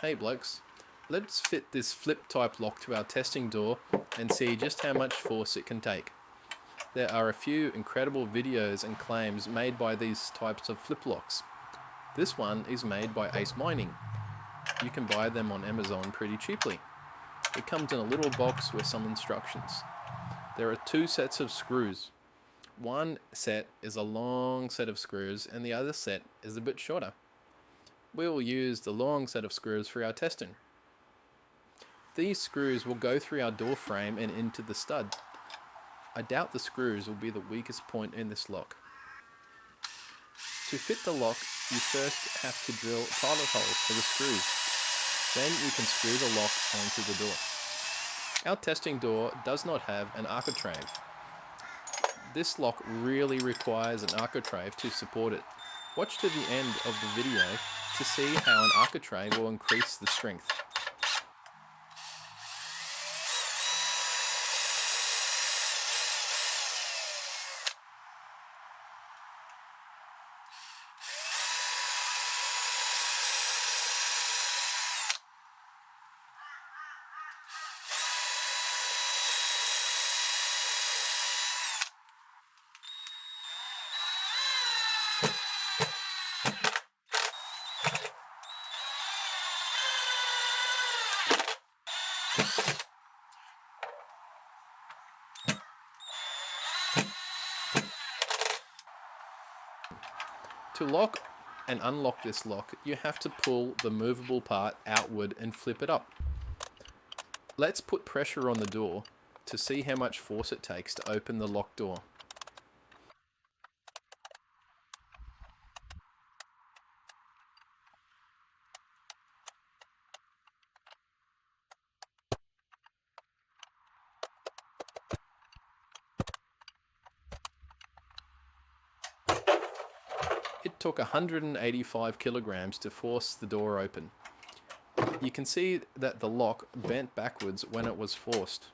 Hey blokes, let's fit this flip type lock to our testing door and see just how much force it can take. There are a few incredible videos and claims made by these types of flip locks. This one is made by Ace Mining. You can buy them on Amazon pretty cheaply. It comes in a little box with some instructions. There are two sets of screws. One set is a long set of screws and the other set is a bit shorter. We will use the long set of screws for our testing. These screws will go through our door frame and into the stud. I doubt the screws will be the weakest point in this lock. To fit the lock, you first have to drill pilot holes for the screws. Then you can screw the lock onto the door. Our testing door does not have an architrave. This lock really requires an architrave to support it. Watch to the end of the video to see how an architrave will increase the strength. To lock and unlock this lock, you have to pull the movable part outward and flip it up. Let's put pressure on the door to see how much force it takes to open the lock door. It took 185 kilograms to force the door open. You can see that the lock bent backwards when it was forced.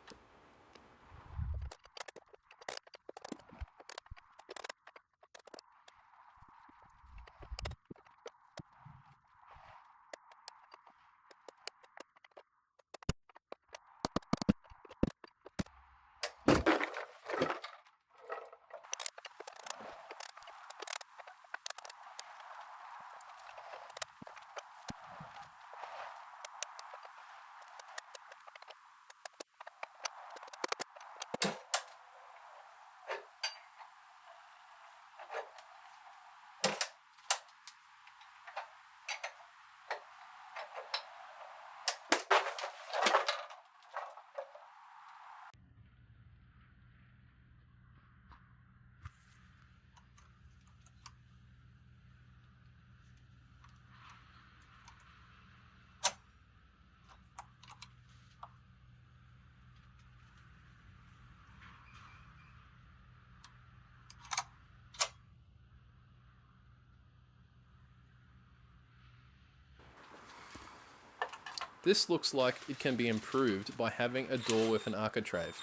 This looks like it can be improved by having a door with an architrave.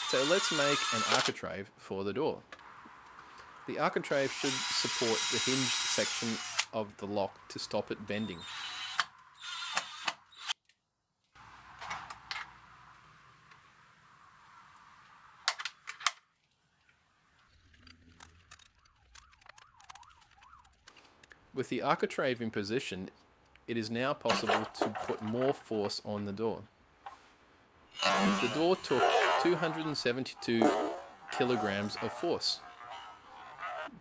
So let's make an architrave for the door. The architrave should support the hinged section of the lock to stop it bending. With the architrave in position, it is now possible to put more force on the door. The door took 272 kilograms of force.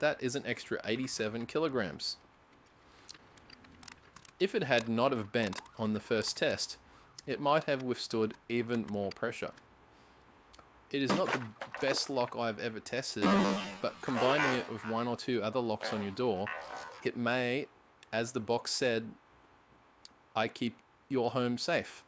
That is an extra 87 kilograms. If it had not have bent on the first test, it might have withstood even more pressure. It is not the best lock I've ever tested, but combining it with one or two other locks on your door, it may, as the box said, I keep your home safe.